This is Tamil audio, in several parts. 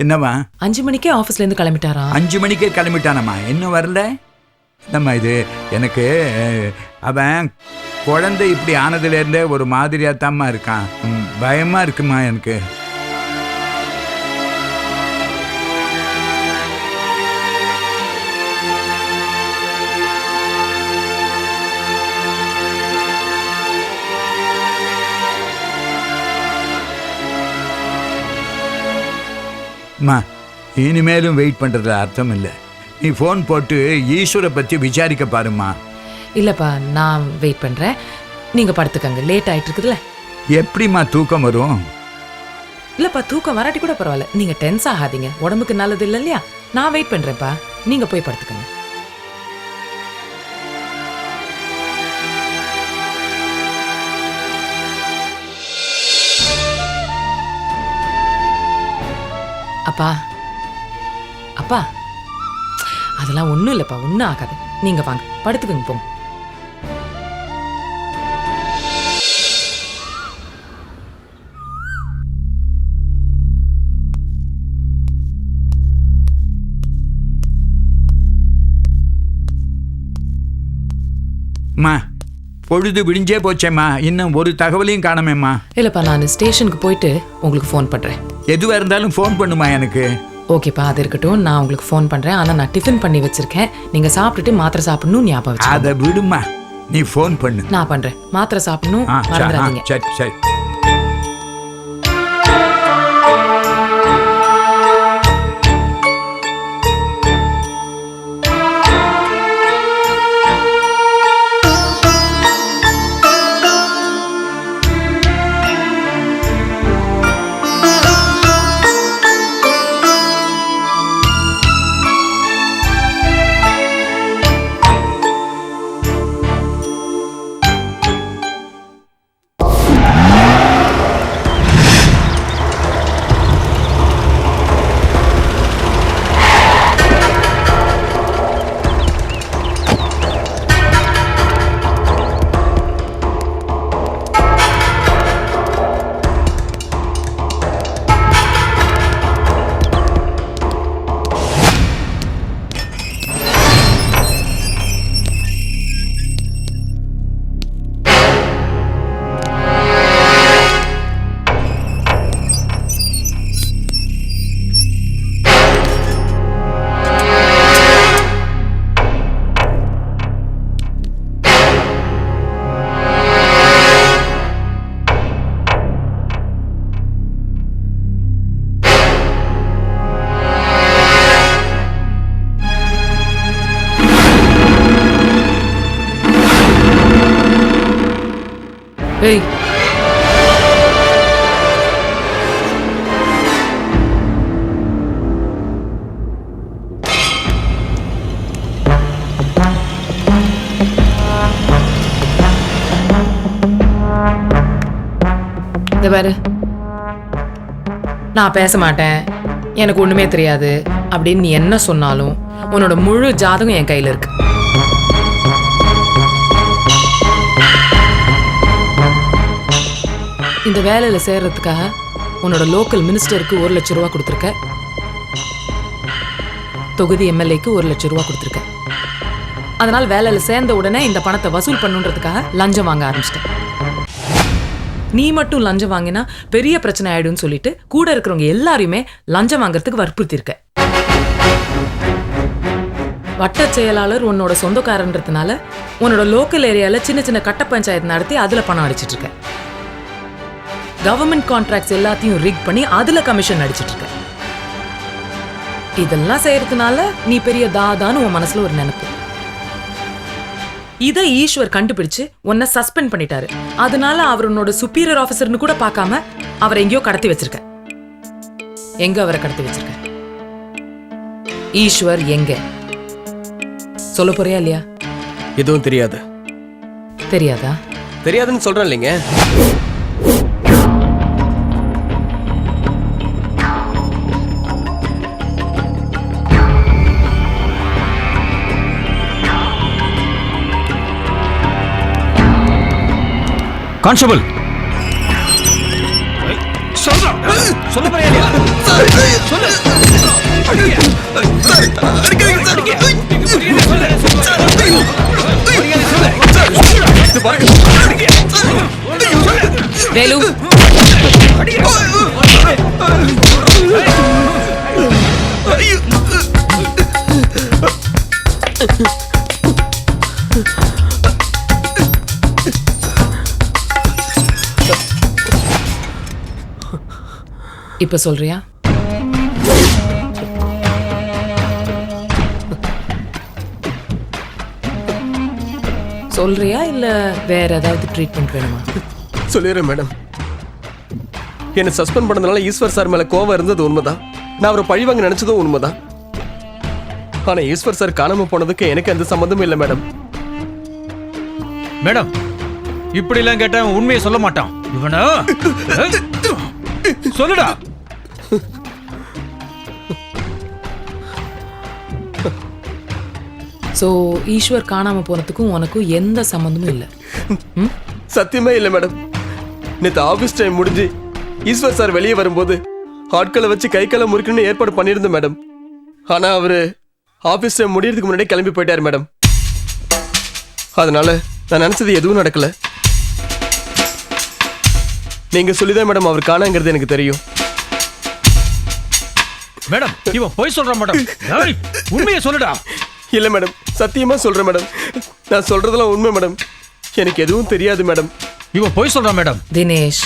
என்னம்மா 5 மணிக்கே ஆபீஸ்ல இருந்து கிளம்பிட்டாரா? 5 மணிக்கே கிளம்பிட்டானம்மா, இன்னும் வரல. என்னம்மா இது? எனக்கு அவன் குழந்தை இப்படி ஆனதுலேருந்தே ஒரு மாதிரியாக தாம்மா இருக்கான். பயமா இருக்குமா எனக்கு. அம்மா, இனிமேலும் வெயிட் பண்ணுறதுல அர்த்தம் இல்லை. நீ ஃபோன் போட்டு ஈஸ்வரை பற்றி விசாரிக்க பாருமா. இல்லப்பா, நான் வெயிட் பண்றேன். நீங்க படுத்துக்கங்க, லேட் ஆயிட்டு இருக்குதுல்ல. எப்படிம்மா தூக்கம் வரும்? இல்லப்பா, தூக்கம் வராட்டி கூட பரவாயில்ல, நீங்க டென்ஸ் ஆகாதீங்க, உடம்புக்கு நல்லது இல்லை இல்லையா? நான் வெயிட் பண்றேன்ப்பா, நீங்க போய் படுத்துக்கங்க. அப்பா அப்பா, அதெல்லாம் ஒன்றும் இல்லைப்பா, ஒன்றும் ஆகாது. நீங்க வாங்க, படுத்துக்கங்க, போங்க. அம்மா, பொழுது விடிஞ்சே போச்சேம்மா, இன்னும் ஒரு தகவலையும் காணமேம்மா. இல்லப்பா, நான் ஸ்டேஷனுக்கு போயிட்டு உங்களுக்கு ஃபோன் பண்றேன். எதுவாக இருந்தாலும் ஃபோன் பண்ணுமா எனக்கு. ஓகேப்பா, அது இருக்கட்டும், நான் உங்களுக்கு ஃபோன் பண்றேன். ஆனால் நான் டிஃபன் பண்ணி வச்சிருக்கேன், நீங்க சாப்பிட்டுட்டு மாத்திரை சாப்பிடணும் ஞாபகம் வச்சு. அதை விடுமா, நீ ஃபோன் பண்ணு. நான் பண்றேன். மாத்திரை சாப்பிடணும், மறந்துடாதீங்க. சரி சரி. ஏய், இந்த பாரு, நான் பேச மாட்டேன், எனக்கு ஒண்ணுமே தெரியாது அப்படின்னு நீ என்ன சொன்னாலும் உன்னோட முழு ஜாதகம் என் கையில இருக்கு. இந்த வேலையில சேர்றதுக்காக உன்னோட லோக்கல் மினிஸ்டருக்கு 1 லட்சம் ரூபா கொடுத்துருக்க, தொகுதி எம்எல்ஏக்கு 1 லட்சம் ரூபா கொடுத்துருக்க. அதனால வேலையில சேர்ந்த உடனே இந்த பணத்தை வசூல் பண்ணுன்றதுக்காக லஞ்சம் வாங்க ஆரம்பிச்சிட்டேன். நீ மட்டும் லஞ்சம் வாங்கினா பெரிய பிரச்சனை ஆயிடும்னு சொல்லிட்டு கூட இருக்கிறவங்க எல்லாரையுமே லஞ்சம் வாங்கறதுக்கு வற்புறுத்திருக்க. வட்ட செயலாளர் உன்னோட சொந்தக்காரன்றதுனால உன்னோட லோக்கல் ஏரியால சின்ன சின்ன கட்ட பஞ்சாயத்து நடத்தி அதுல பணம் அடிச்சிட்டு இருக்க. கவர்மெண்ட் கான்ட்ராக்ட்ஸ் எல்லாத்தையும் ரிக் பண்ணி அதுல கமிஷன் அடிச்சிட்டு இருக்க. இதெல்லாம் செய்யறதுனால நீ பெரிய தாதான்னு உன் மனசுல ஒரு நினைப்பு. இதை ஈஸ்வர் கண்டுபிடிச்சு உன்னை சஸ்பெண்ட் பண்ணிட்டாரு. அதனால அவர் உன்னோட சுப்பீரியர் ஆபீசர்னு கூட பார்க்காம அவரை எங்கேயோ கடத்தி வச்சிருக்க. எங்க அவரை கடத்தி வச்சிருக்க? ஈஸ்வர் எங்க சொல்ல போறியா இல்லையா? எதுவும் தெரியாது. தெரியாதா? தெரியாதுன்னு சொல்றேன் இல்லைங்க. கான்ஸ்டபிள், சொல்ல போறியா இல்லையா? சொல்லு. வேலு, இப்ப சொல்றியா? சொல்றியா இல்ல வேற ஏதாவது ட்ரீட்மெண்ட் வேணுமா? சொல்லிடுறேன் மேடம். என்னை சஸ்பெண்ட் பண்ணதுனால ஈஸ்வர் சார் மேல கோவம் இருந்தது உண்மைதான். நான் அவரை பழிவாங்க நினைச்சதும் உண்மைதான். ஆனா ஈஸ்வர் சார் காணாம போனதுக்கு எனக்கு எந்த சம்மந்தமும் இல்லை மேடம். மேடம், இப்படி எல்லாம் கேட்டா உண்மையை சொல்ல மாட்டான். இவனா சொல்லுடா. சோ ஈஸ்வர் காணாம போனதுக்கும் உனக்கும் எந்த சம்பந்தமும் இல்ல? சத்தியமே இல்லை மேடம். நேற்று ஆபீஸ் டைம் முடிஞ்சு ஈஸ்வர் சார் வெளியே வரும்போது ஆட்களை வச்சு கை காலை முறிக்கணும்னு ஏற்பாடு பண்ணியிருந்தேன் மேடம். ஆனா அவரு ஆபீஸ் டைம் முடியறதுக்கு முன்னாடி கிளம்பி போயிட்டாரு மேடம். அதனால நான் நினைச்சது எதுவும் நடக்கல. நீங்க சொல்லிதான் மேடம் அவர் காணாங்கிறது எனக்கு தெரியும். மேடம், இவன் போய் சொல்றான் மேடம். ஏய், உண்மையை சொல்லுடா. இல்ல மேடம், சத்தியமா சொல்றேன் மேடம். நான் சொல்றதெல்லாம் உண்மை மேடம். எனக்கு எதுவும் தெரியாது மேடம். இவன் போய் சொல்றான் மேடம். தினேஷ்,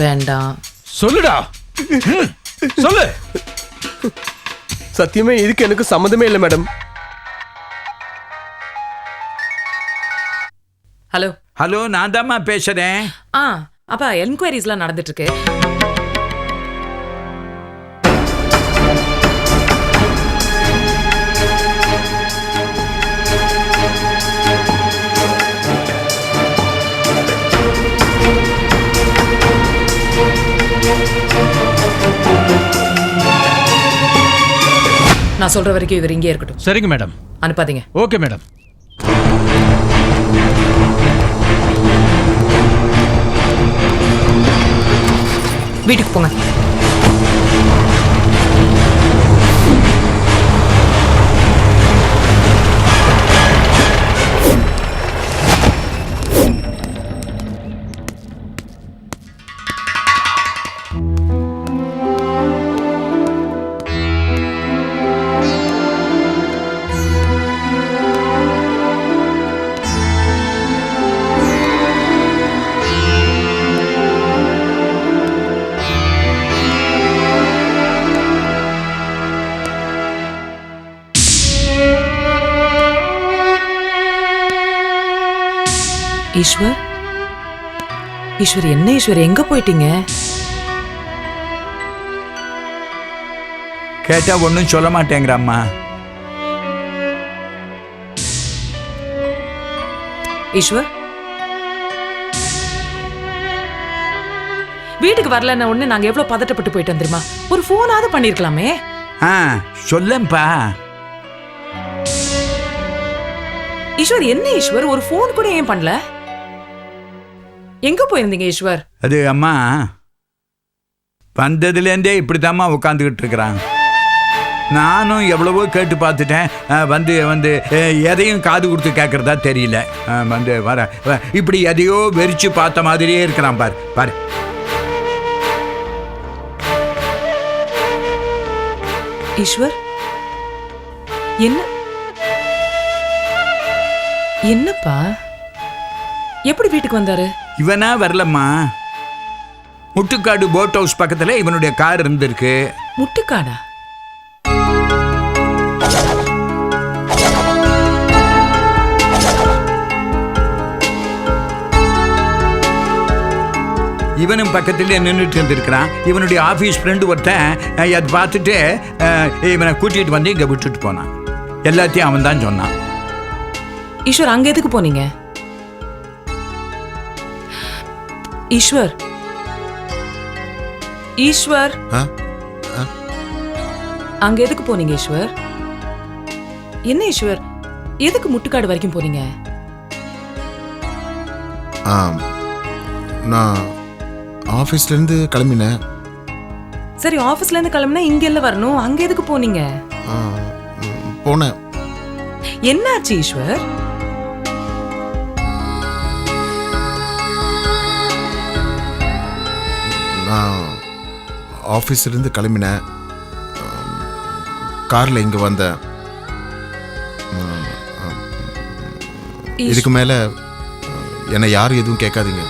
வேண்டாம். சொல்லுடா. சொல்லு. சத்தியமே இதுக்கு எனக்கு சம்மந்தமே இல்லை மேடம். ஹலோ. ஹலோ, நான் தாம்மா பேசுறேன். அப்பா என்கொயரிஸ்லாம் நடந்துட்டு இருக்கு. நான் சொல்ற வரைக்கும் இவர் இங்கே இருக்கட்டும். சரிங்க மேடம். அனுப்பாதீங்க. Okay madam. வீட்டுக்கு போங்க. ஈஸ்வர், ஈஸ்வர் என்ன ஈஸ்வர், எங்க போயிட்டீங்க? கேட்டா ஒன்றும் சொல்ல மாட்டேங்கிறாம்மா. ஈஸ்வர், வீட்டுக்கு வரலன்ன உடனே நாங்க எவ்வளவு பதட்டப்பட்டு போயிட்டோம் தெரியுமா? ஒரு போனாவது பண்ணிருக்கலாமே. சொல்லப்பா. ஈஸ்வர் என்ன ஈஸ்வர், ஒரு போன் கூட ஏன் பண்ணல? எங்க போயிருந்தீங்க ஈஸ்வர்? அது அம்மா வந்ததுலேருந்தே இப்படித்தாம்மா உட்காந்துக்கிட்டு இருக்கிறான். நானும் எவ்வளவோ கேட்டு பார்த்துட்டேன். வந்து வந்து எதையும் காது கொடுத்து கேட்கறதா தெரியல. வந்து வர இப்படி எதையோ வெறிச்சு பார்த்த மாதிரியே இருக்கிறான். பாரு பாரு. ஈஸ்வர், என்ன என்னப்பா, எப்படி வீட்டுக்கு வந்தாரு? இவனா வரலம்மா. முட்டுக்காடு போட் ஹவுஸ் பக்கத்துல இவனுடைய கார் இருந்திருக்கு. முட்டுக்காடா? இவனும் பக்கத்துல நின்றுட்டு இருந்திருக்கிறான். இவனுடைய ஆபீஸ் ஃப்ரெண்டு ஒருத்தன் அதை பார்த்துட்டு இவனை கூட்டிட்டு வந்து இங்க விட்டுட்டு போனான். எல்லாத்தையும் அவன் தான் சொன்னான். ஈஸ்வர், அங்க எதுக்கு போனீங்க? ஈஸ்வர், ஈஸ்வர், அங்க எதுக்கு போனீங்க ஈஸ்வர்? என்ன ஈஸ்வர், எதுக்கு முட்டுக்காடு வரைக்கும் போனீங்க? நான் ஆஃபீஸ்ல இருந்து கிளம்பினேன். சரி, ஆபீஸ்ல இருந்து கிளம்பினா இங்க எல்லாம் வரணும், அங்க எதுக்கு போனீங்க? போனேன். என்னாச்சு ஈஸ்வர்? நான் ஆஃபீஸ்லேருந்து கிளம்பினேன். காரில் இங்கே வந்தேன். இதுக்கு மேலே என்னை யாரும் எதுவும் கேட்காதீங்க.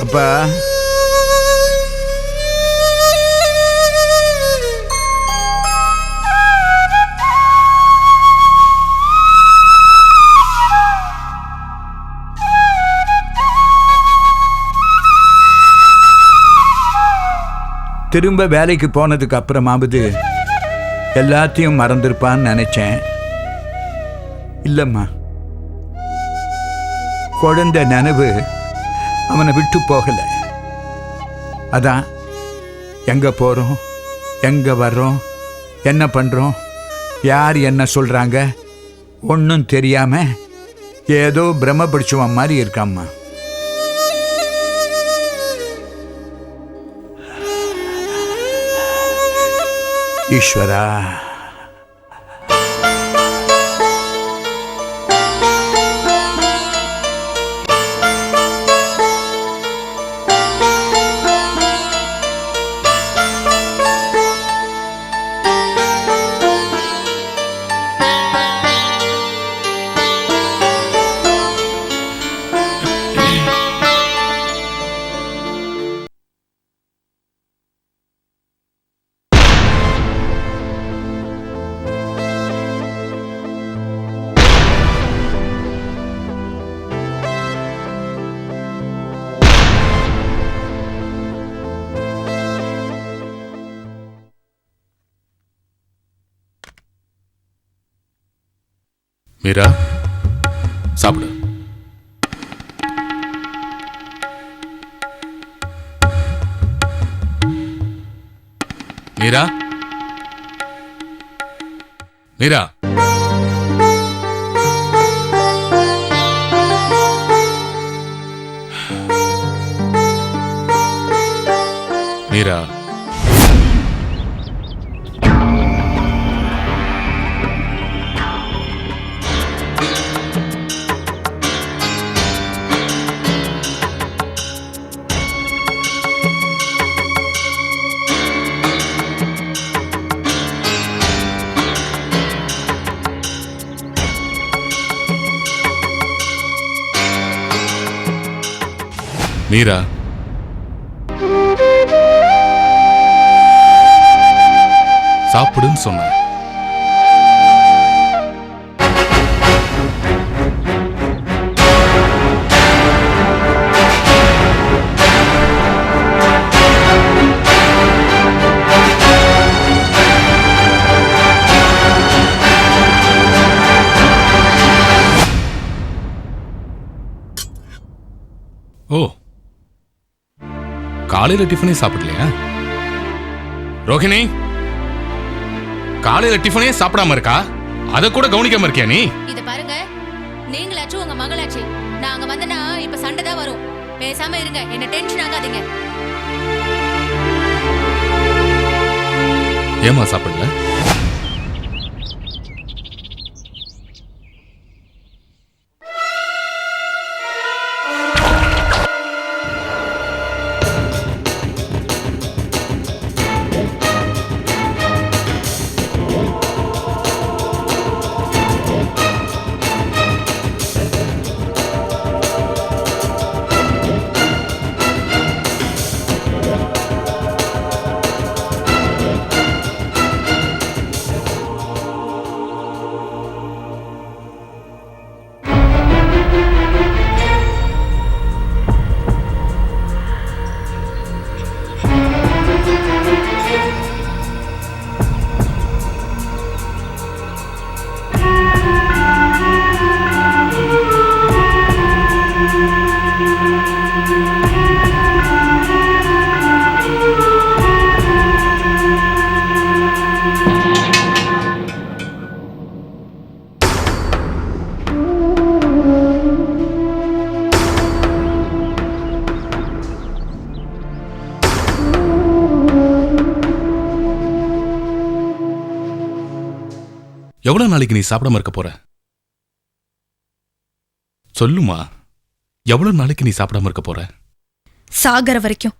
அப்பா, திரும்ப வேலைக்கு போனதுக்கு அப்புறமாவது எல்லாத்தையும் மறந்திருப்பான்னு நினைச்சேன். இல்லம்மா, குழந்தை நினைவு அவனை விட்டு போகல. அதான் எங்க போறோம், எங்க வர்றோம், என்ன பண்றோம், யார் என்ன சொல்றாங்க ஒன்றும் தெரியாம ஏதோ பிரம்ம பிடிச்சவன் மாதிரி இருக்காம்மா. ஈஸ்வரா, மீரா, சாப்பிடு. மீரா, மீரா, மீரா, மீரா, சாப்பிடுன்னு சொன்ன. ஓ, காலையில டிஃபனே சாப்பிடலையா? ரோஹிணி, காலையில டிஃபனே சாப்பிடாம இருக்கா? அத கூட கவனிக்காம இருக்கியா நீ? இத பாருங்க, நீங்களாச்சும் உங்க மகளாச்சு. நாங்க வந்தனா இப்ப சண்டை தான் வரும். பேசாம இருங்க, என்ன டென்ஷன் ஆகாதீங்க. ஏமா சாப்பிடல? எவ்வளவு நாளைக்கு நீ சாப்பிடாம இருக்க போற? சொல்லுமா, எவ்வளவு நாளைக்கு நீ சாப்பிடாம இருக்க போற? சாகர வரைக்கும்.